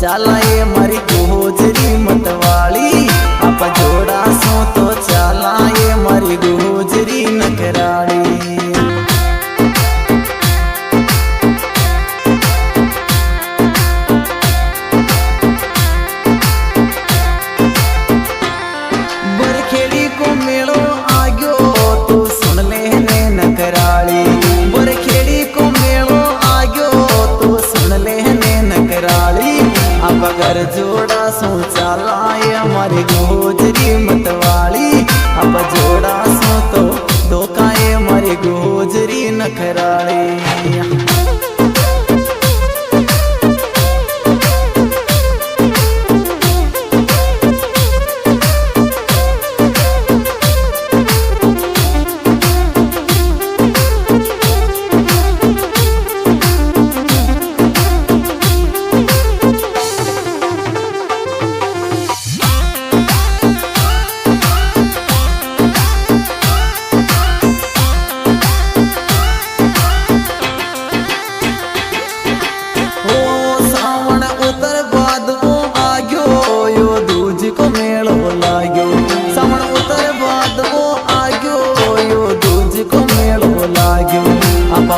चाला ये मारी गोजरी मतवाली आप जोड़ा सो तो चाला ये मारी गोजरी नखराली। बरखेड़ी को मेलो आग्यो तू सुन ले ने नखराली, बरखेड़ी को मेलो आग्यो तू सुन ले ने नखराली। अब घर जोड़ा सो चाला ये हमारी गोजरी मतवाली अब जोड़ा सो तो धोखा ये हमारी गोजरी नखराली।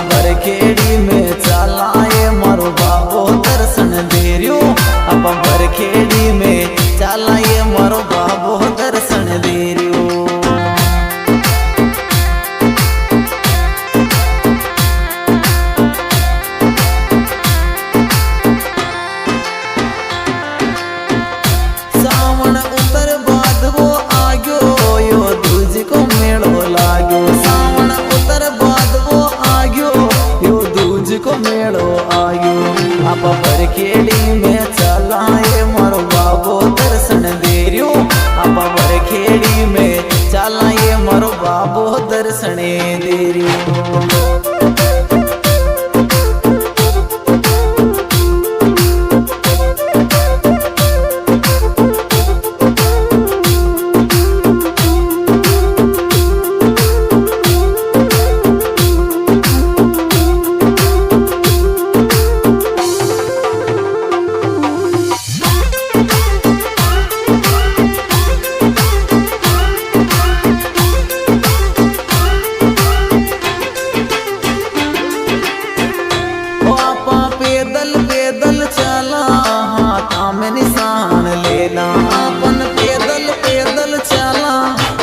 बरखेड़ी में चाला ये मारो बाबो दर्शन दे रियो, अब बरखेड़ी में चाला ये मारो बाबो दर्शन दे रियो। सावन उतर बाद वो आग्यो यो दूज को मेलो लाग्यो, सावन उतर बाद वो आग्यो यो दूज को मेलो आयो। आप बरखेड़ी में चाला ये मारो बाबो दर्शन दे रियो, आप बरखेड़ी में चाला ये मारो बाबो दर्शन दे रियो। पैदल पैदल चला हाथा में निशान लेना, अपन पैदल पैदल चला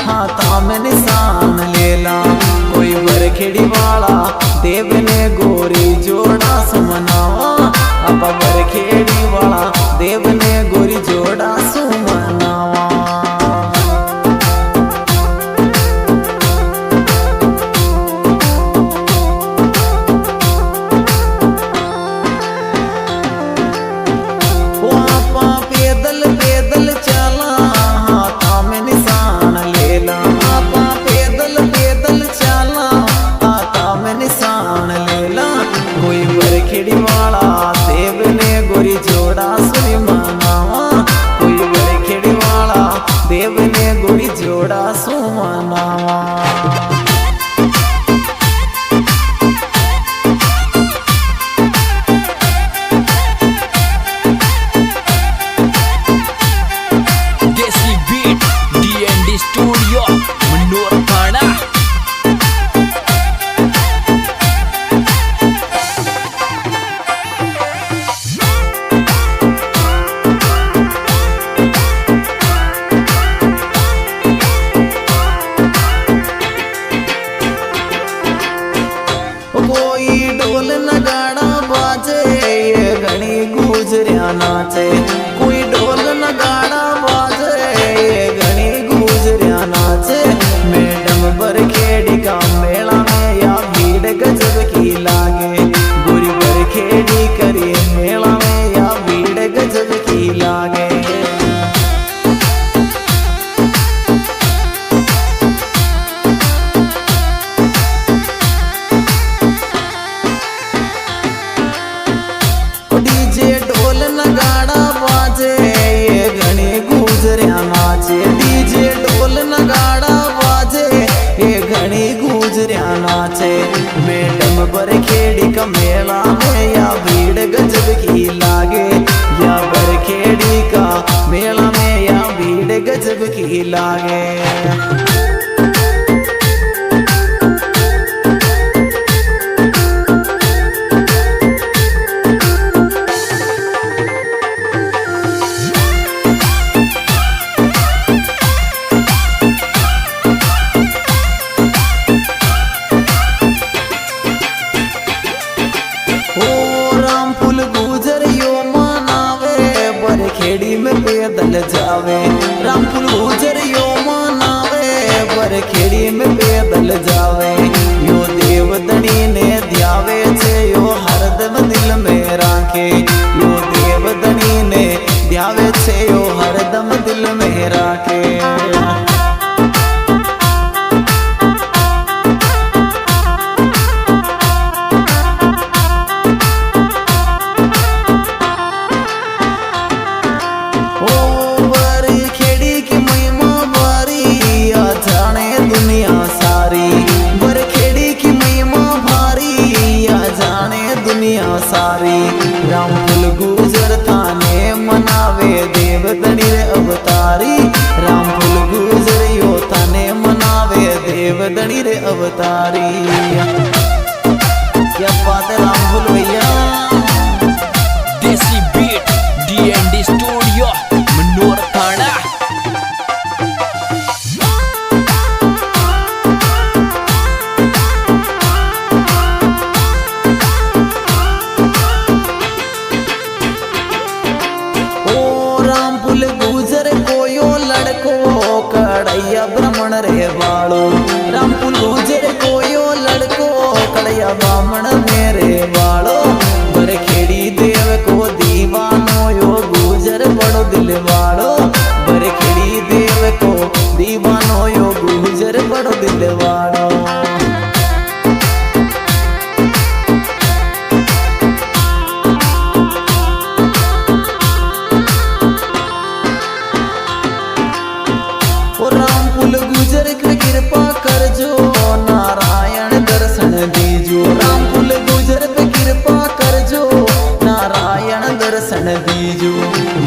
हाथा में निशान लेना। कोई बरखेड़ी वाला देव ने गोरी जोड़ा सुमनावा, अब बरखेड़ी वाला देव ने गोरी जोड़ा सुमनावा। बरखेड़ी वाला देव ने गोरी जोड़ा सुनी मनावा, कोई बरखेड़ी वाला देव ने गोरी जोड़ा सुमनावा। देसी बीट DND स्टूडियो मनोर थाना। कोई ढोल नगाड़ा बाजे ये घनी गुजरिया नाचे, कोई ढोल नगाड़ा बाजे ये घनी गुजरिया नाचे। मैडम बरखेड़ी का मेला में या भीड़ गजब की लागे, गोरी बरखेड़ी करी मेला में या भीड़ गजब की लागे। डीजे ढोल नगाड़ा बाज सी लागे। खेड़ी में पैदल जावे रामपुर गुजर यो मनावे बर खेड़ी में पैदल जावे यो देवदनी ने ध्यावे छे यो हरदम दिल में राखे यो देवदनी ने ध्यावे छे यो हरदम दिल में राखे। सारी रामफुल गुजर थाने मनावे देवदनी रे अवतारी रामफुल गुजर यो थाने मनावे देवदनी रे अवतारी। क्या बात है रामफुल भैया। देसी बीट डीएनडी स्टूडियो मनोर थाना। कड़ैया ब्राह्मण रे वालो रामपुर गुजर को यो लड़को कड़ैया ब्राह्मण मेरे वालो बरखेड़ी देव को दीवानो यो गुजर बड़ो दिल वालो बरखेड़ी देव को दीवानो यो गुजर बड़ो दिल वालो। गुजर कृपा कर जो नारायण दर्शन दीजो रामफुल गुजर पे कृपा कर जो नारायण दर्शन दीजो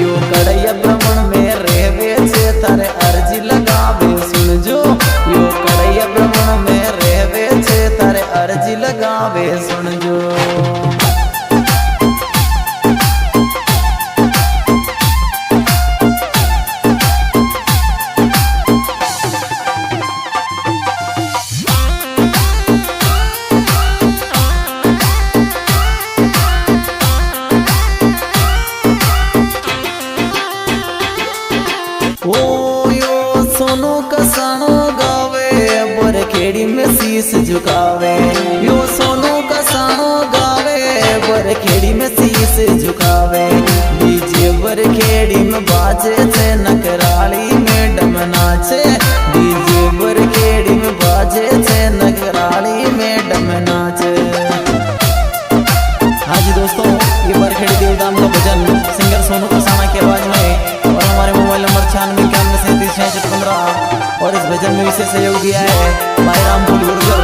यो कड़ैया ब्राह्मण में रहवे छे तारे अर्जी लगावे सुन जो यो कड़ैया ब्राह्मण में रहवे छे तारे अर्जी लगावे सुन जो। सोनू कसानो गावे बरखेड़ी में शीश झुकावे यो सोनू कसानो गावे बरखेड़ी में शीश झुकावे डीजे बरखेड़ी में बाजे छे नकराली में डम नाचे डीजे बरखेड़ी में बाजे छे नकराली में डम नाचे। हाँ जी दोस्तों, ये बरखेड़ी देवदाम का भजन सिंगर सोनू कसाना की आवाज में और हमारे मोबाइल नंबर 9691373615 और इस भजन में विशेष सहयोग दिया है भाई रामफुल गुर्जर।